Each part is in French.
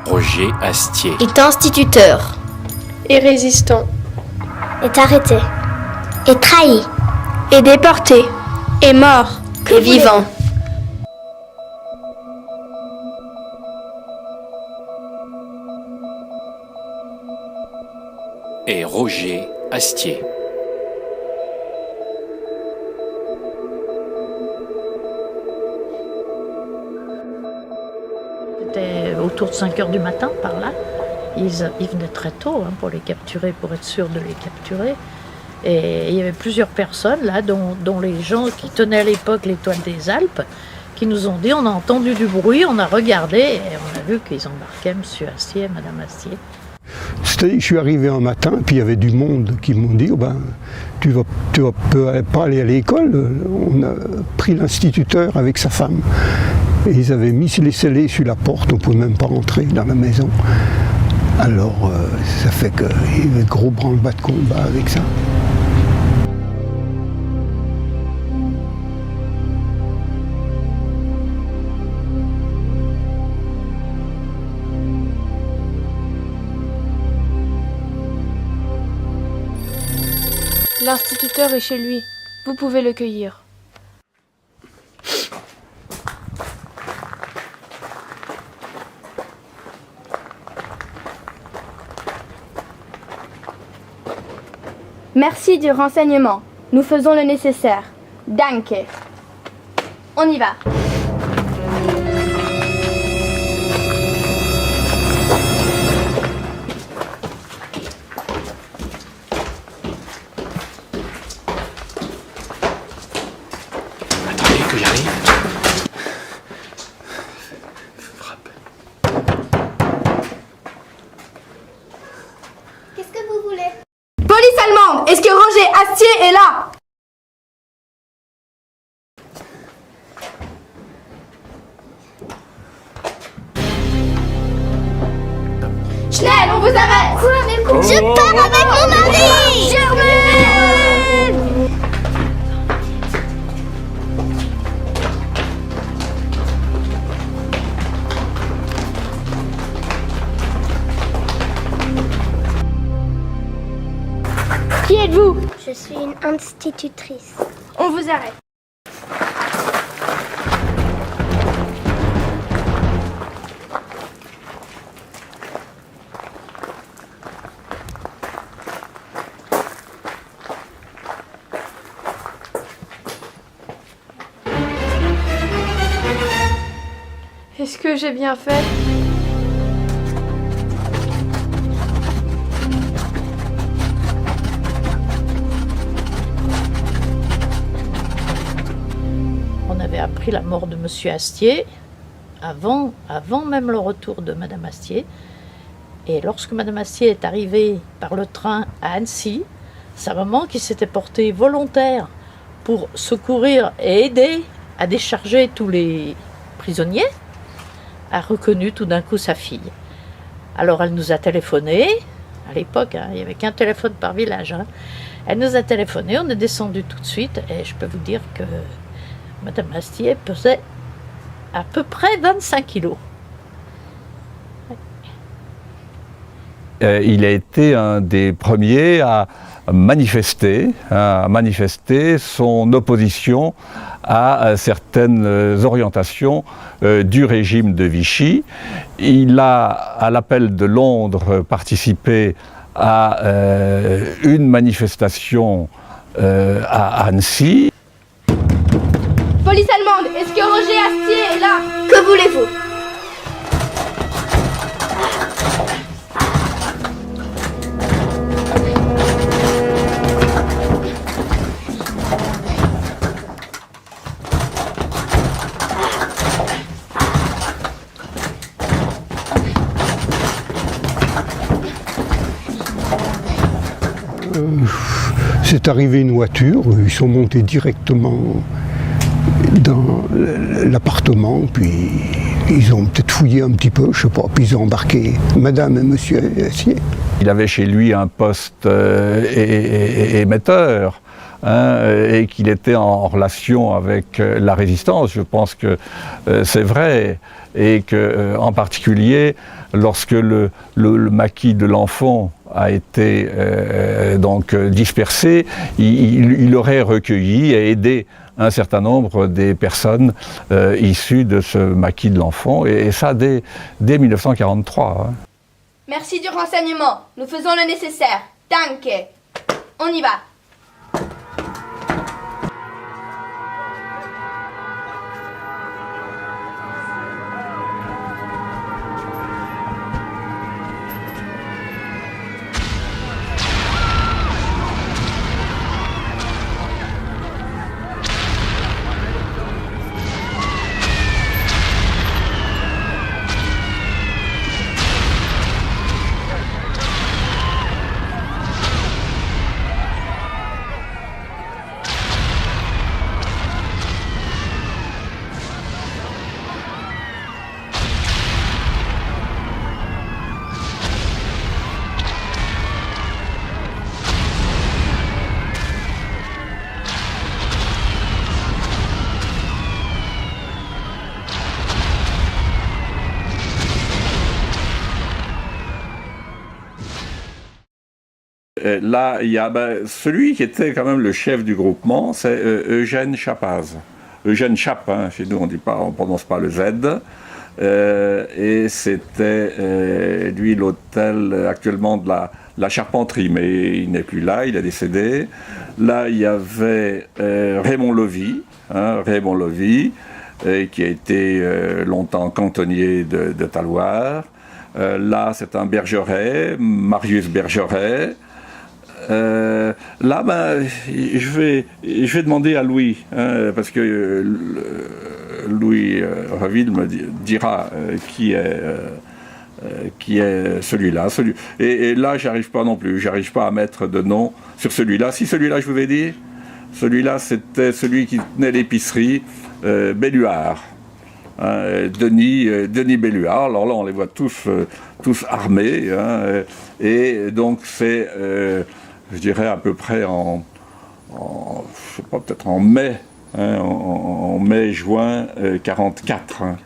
Roger Astier est instituteur et résistant, est arrêté, est trahi, est déporté, est mort, est vivant. Et Roger Astier. C'était autour de 5 h du matin, par là. Ils venaient très tôt pour les capturer, pour être sûrs de les capturer. Et il y avait plusieurs personnes là, dont les gens qui tenaient à l'époque l'Étoile des Alpes, qui nous ont dit, on a entendu du bruit, on a regardé et on a vu qu'ils embarquaient M. Astier et Mme Astier. C'est-à-dire que je suis arrivé un matin, et puis il y avait du monde qui m'ont dit, tu vas pas aller à l'école. On a pris l'instituteur avec sa femme. Et ils avaient mis les scellés sur la porte, on ne pouvait même pas rentrer dans la maison. Alors ça fait qu'il y avait gros branle-bas de combat avec ça. L'instituteur est chez lui. Vous pouvez le cueillir. Merci du renseignement. Nous faisons le nécessaire. Danke. On y va. Attendez que j'arrive. Frappe. Qu'est-ce que vous voulez? Police allemande, est-ce que Roger Astier est là? Schnell, on vous arrête! Quoi, mais je pars avec mon mari! Germaine! Qui êtes-vous? Je suis une institutrice. On vous arrête. Est-ce que j'ai bien fait? On avait appris la mort de M. Astier avant même le retour de Mme Astier. Et lorsque Mme Astier est arrivée par le train à Annecy, sa maman, qui s'était portée volontaire pour secourir et aider à décharger tous les prisonniers, a reconnu tout d'un coup sa fille. Alors elle nous a téléphoné, à l'époque, il n'y avait qu'un téléphone par village. Elle nous a téléphoné, on est descendu tout de suite, et je peux vous dire que Mme Astier pesait à peu près 25 kilos. Il a été un des premiers à manifester son opposition à certaines orientations du régime de Vichy. Il a, à l'appel de Londres, participé à une manifestation à Annecy. Police allemande, est-ce que Roger Astier est là? Que voulez-vous? C'est arrivé une voiture, ils sont montés directement dans l'appartement, puis ils ont peut-être fouillé un petit peu, je sais pas, puis ils ont embarqué Madame et Monsieur Astier. Il avait chez lui un poste émetteur et qu'il était en relation avec la résistance. Je pense que c'est vrai, et que en particulier lorsque le maquis de l'Enfant a été donc dispersé, il aurait recueilli et aidé un certain nombre des personnes issues de ce maquis de l'Enfant, et ça dès 1943. Hein. Merci du renseignement. Nous faisons le nécessaire. Danke. On y va. Là, il y a celui qui était quand même le chef du groupement, c'est Eugène Chapaz. Eugène Chap, hein, chez nous on ne prononce pas le Z. Et c'était lui l'hôtel actuellement de la Charpenterie, mais il n'est plus là, il est décédé. Là, il y avait Raymond Lovy, qui a été longtemps cantonnier de Talloires. Là, c'est un Bergeret, Marius Bergeret. Là, je vais demander à Louis, hein, parce que Louis Reville me dira qui est celui-là. Et là, j'arrive pas non plus, j'arrive pas à mettre de nom sur celui-là. Si celui-là, je vous ai dit, celui-là, c'était celui qui tenait l'épicerie Belluard. Hein, Denis Belluard. Alors là, on les voit tous armés. Hein, et donc, c'est... je dirais à peu près je sais pas, peut-être en mai, hein, en mai-juin 44. Hein.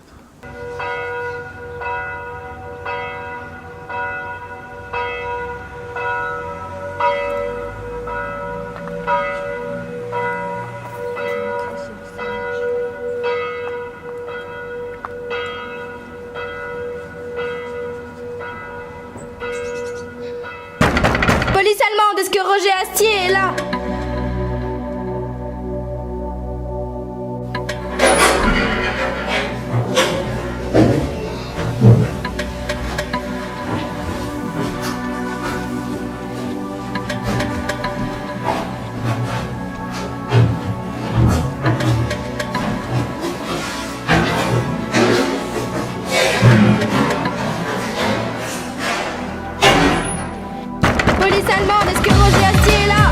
Police allemande, est-ce que Roger Astier est là? Police allemande, est-ce que Roger Astier est là?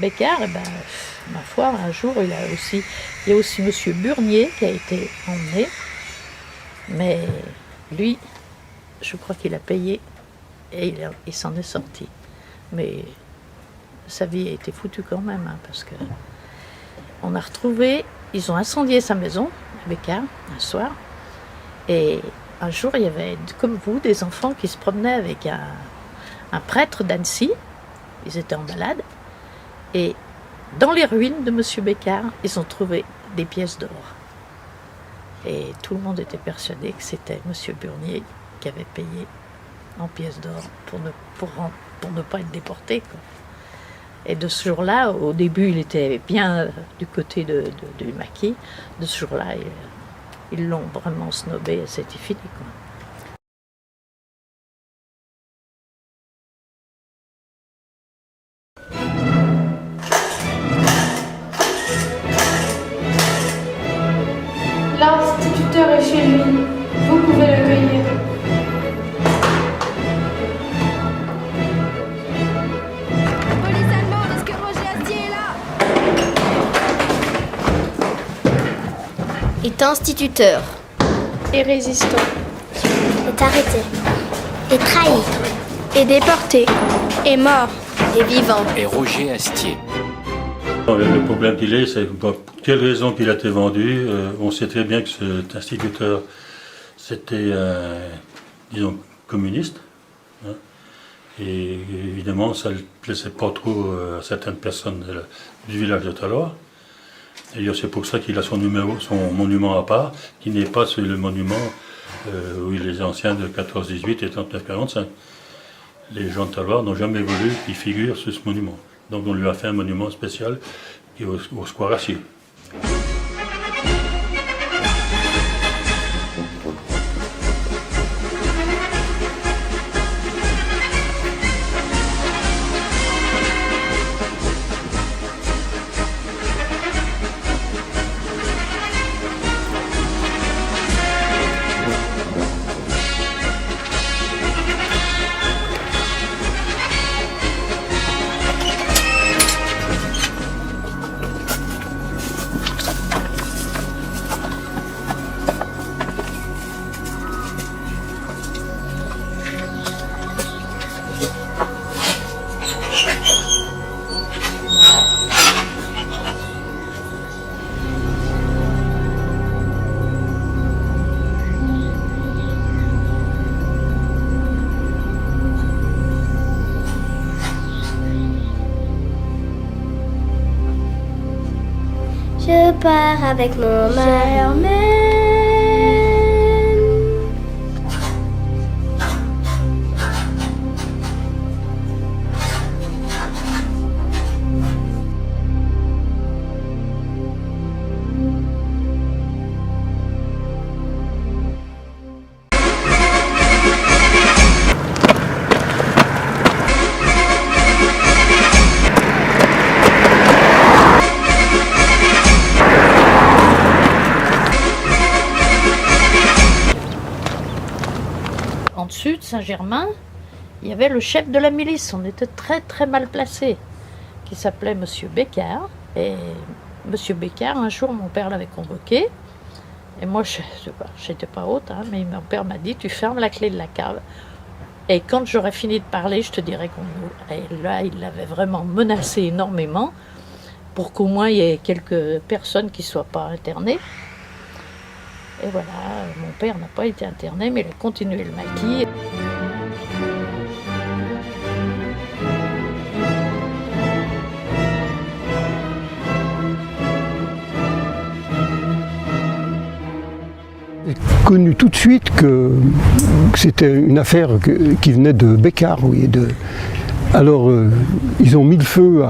Beccard, ma foi, un jour, il y a aussi Monsieur Burnier qui a été emmené, mais lui, je crois qu'il a payé et il s'en est sorti. Mais sa vie a été foutue quand même, hein, parce que on a retrouvé, ils ont incendié sa maison, à Beccard, un soir, et un jour, il y avait, comme vous, des enfants qui se promenaient avec un prêtre d'Annecy, ils étaient en balade. Et dans les ruines de Monsieur Beccard, ils ont trouvé des pièces d'or. Et tout le monde était persuadé que c'était Monsieur Burnier qui avait payé en pièces d'or pour ne pas être déporté, quoi. Et de ce jour-là, au début, il était bien du côté du maquis. De ce jour-là, ils l'ont vraiment snobé et c'était fini, quoi. est chez lui. Vous pouvez le cueillir. Police allemande, est-ce que Roger Astier est là? Est instituteur. Et résistant. Est arrêté. Est trahi. Et déporté. Et mort. Et vivant. Et Roger Astier. Le problème qu'il est, c'est pour quelle raison qu'il a été vendu. On sait très bien que cet instituteur, c'était, disons, communiste. Hein, et évidemment, ça ne plaisait pas trop à certaines personnes du village de Talloires. D'ailleurs, c'est pour ça qu'il a son monument à part, qui n'est pas sur le monument où les anciens de 14-18 et 39-45. Les gens de Talloires n'ont jamais voulu qu'il figure sur ce monument. Donc on lui a fait un monument spécial qui est au Square Astier. Je pars avec mon Germaine. En dessus de Saint-Germain, il y avait le chef de la milice. On était très très mal placés, qui s'appelait Monsieur Bécard. Et Monsieur Bécard, un jour, mon père l'avait convoqué. Et moi, je n'étais pas haute, hein, mais mon père m'a dit, tu fermes la clé de la cave. Et quand j'aurais fini de parler, je te dirai qu'on ouvre. Et là, il l'avait vraiment menacé énormément pour qu'au moins il y ait quelques personnes qui ne soient pas internées. Et voilà, mon père n'a pas été interné, mais il a continué le maquis. J'ai connu tout de suite que c'était une affaire qui venait de Bécard. Oui, alors, ils ont mis le feu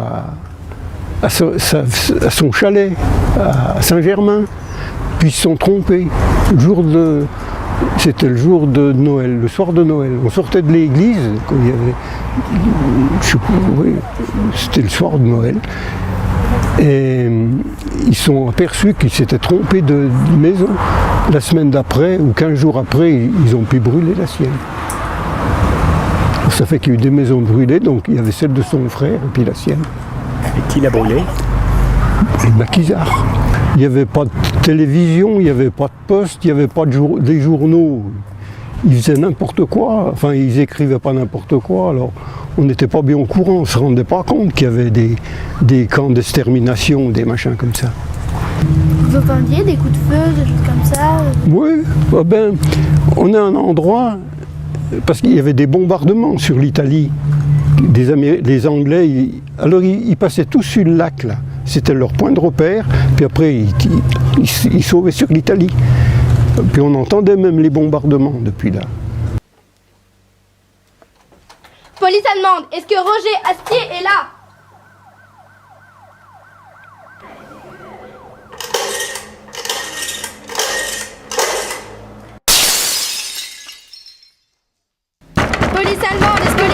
à son chalet, à Saint-Germain. Puis ils se sont trompés. C'était le jour de Noël, le soir de Noël. On sortait de l'église, quand il y avait, c'était le soir de Noël. Et ils sont aperçus qu'ils s'étaient trompés de maison. La semaine d'après, ou 15 jours après, ils ont pu brûler la sienne. Ça fait qu'il y a eu des maisons brûlées, donc il y avait celle de son frère et puis la sienne. Et qui l'a brûlée? Les maquisards. Il n'y avait pas de télévision, il n'y avait pas de poste, il n'y avait pas des journaux. Ils faisaient n'importe quoi, enfin ils écrivaient pas n'importe quoi, alors on n'était pas bien au courant, on ne se rendait pas compte qu'il y avait des camps d'extermination, des machins comme ça. Vous entendiez des coups de feu, des choses comme ça? Oui, on est à un endroit, parce qu'il y avait des bombardements sur l'Italie, des Anglais, alors ils passaient tous sur le lac là. C'était leur point de repère, puis après ils sauvaient sur l'Italie. Puis on entendait même les bombardements depuis là. Police allemande, est-ce que Roger Astier est là? Police allemande, est-ce que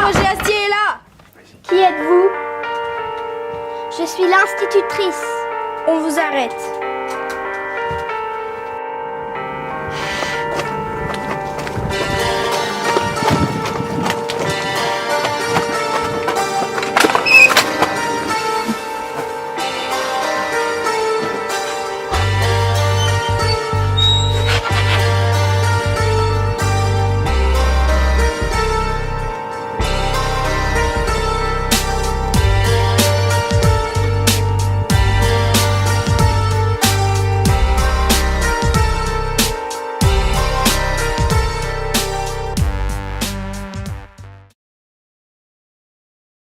Roger Astier est là? Qui êtes-vous? Je suis l'institutrice. On vous arrête.